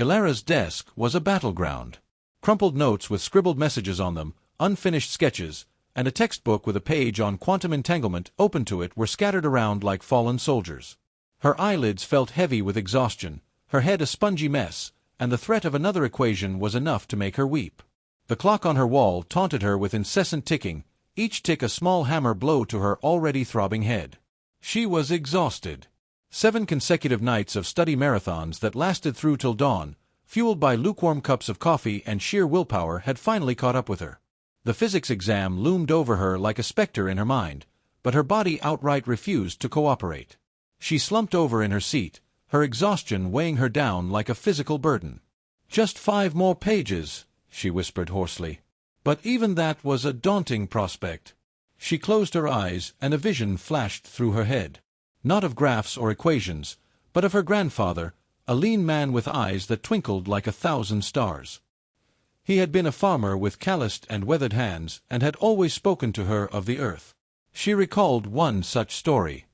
Ilara's desk was a battleground. Crumpled notes with scribbled messages on them, unfinished sketches, and a textbook with a page on quantum entanglement open to it were scattered around like fallen soldiers. Her eyelids felt heavy with exhaustion, her head a spongy mess, and the threat of another equation was enough to make her weep. The clock on her wall taunted her with incessant ticking, each tick a small hammer blow to her already throbbing head. She was exhausted. 7 consecutive nights of study marathons that lasted through till dawn, fueled by lukewarm cups of coffee and sheer willpower, had finally caught up with her. The physics exam loomed over her like a specter in her mind, but her body outright refused to cooperate. She slumped over in her seat, her exhaustion weighing her down like a physical burden. "Just 5 more pages," she whispered hoarsely. But even that was a daunting prospect. She closed her eyes, and a vision flashed through her head. Not of graphs or equations, but of her grandfather, a lean man with eyes that twinkled like 1,000 stars. He had been a farmer with calloused and weathered hands, and had always spoken to her of the earth. She recalled one such story.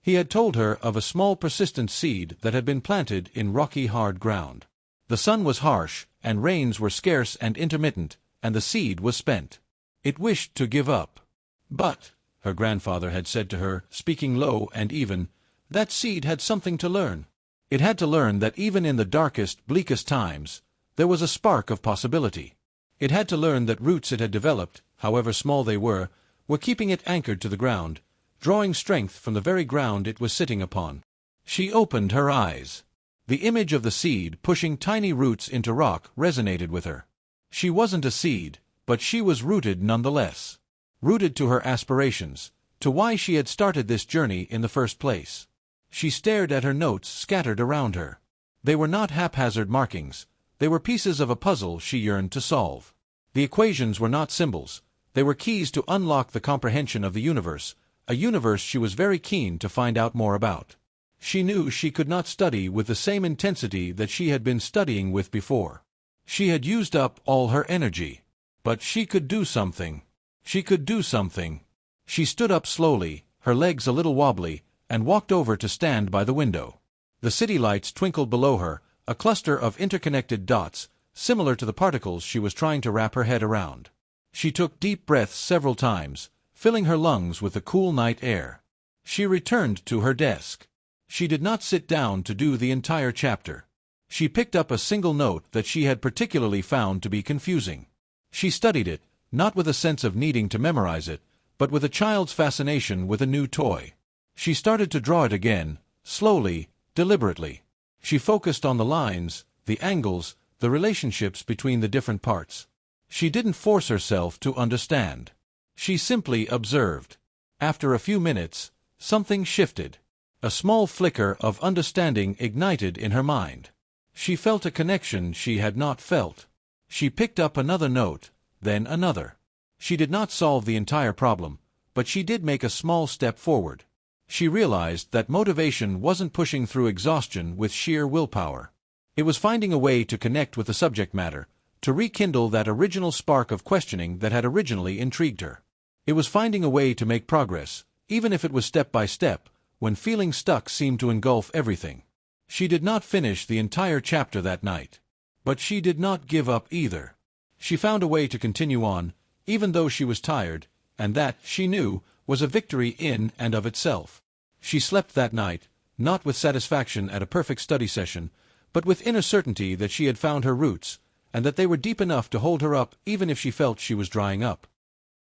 He had told her of a small persistent seed that had been planted in rocky hard ground. The sun was harsh, and rains were scarce and intermittent, and the seed was spent. It wished to give up. But, her grandfather had said to her, speaking low and even, that seed had something to learn. It had to learn that even in the darkest, bleakest times, there was a spark of possibility. It had to learn that roots it had developed, however small they were keeping it anchored to the ground, drawing strength from the very ground it was sitting upon. She opened her eyes. The image of the seed pushing tiny roots into rock resonated with her. She wasn't a seed, but she was rooted nonetheless. Rooted to her aspirations, to why she had started this journey in the first place. She stared at her notes scattered around her. They were not haphazard markings, they were pieces of a puzzle she yearned to solve. The equations were not symbols, they were keys to unlock the comprehension of the universe, a universe she was very keen to find out more about. She knew she could not study with the same intensity that she had been studying with before. She had used up all her energy. But she could do something. She could do something. She stood up slowly, her legs a little wobbly, and walked over to stand by the window. The city lights twinkled below her, a cluster of interconnected dots, similar to the particles she was trying to wrap her head around. She took deep breaths several times, filling her lungs with the cool night air. She returned to her desk. She did not sit down to do the entire chapter. She picked up a single note that she had particularly found to be confusing. She studied it, not with a sense of needing to memorize it, but with a child's fascination with a new toy. She started to draw it again, slowly, deliberately. She focused on the lines, the angles, the relationships between the different parts. She didn't force herself to understand. She simply observed. After a few minutes, something shifted. A small flicker of understanding ignited in her mind. She felt a connection she had not felt. She picked up another note, then another. She did not solve the entire problem, but she did make a small step forward. She realized that motivation wasn't pushing through exhaustion with sheer willpower. It was finding a way to connect with the subject matter, to rekindle that original spark of questioning that had originally intrigued her. It was finding a way to make progress, even if it was step by step, when feeling stuck seemed to engulf everything. She did not finish the entire chapter that night. But she did not give up either. She found a way to continue on, even though she was tired, and that, she knew, was a victory in and of itself. She slept that night, not with satisfaction at a perfect study session, but with inner certainty that she had found her roots, and that they were deep enough to hold her up even if she felt she was drying up.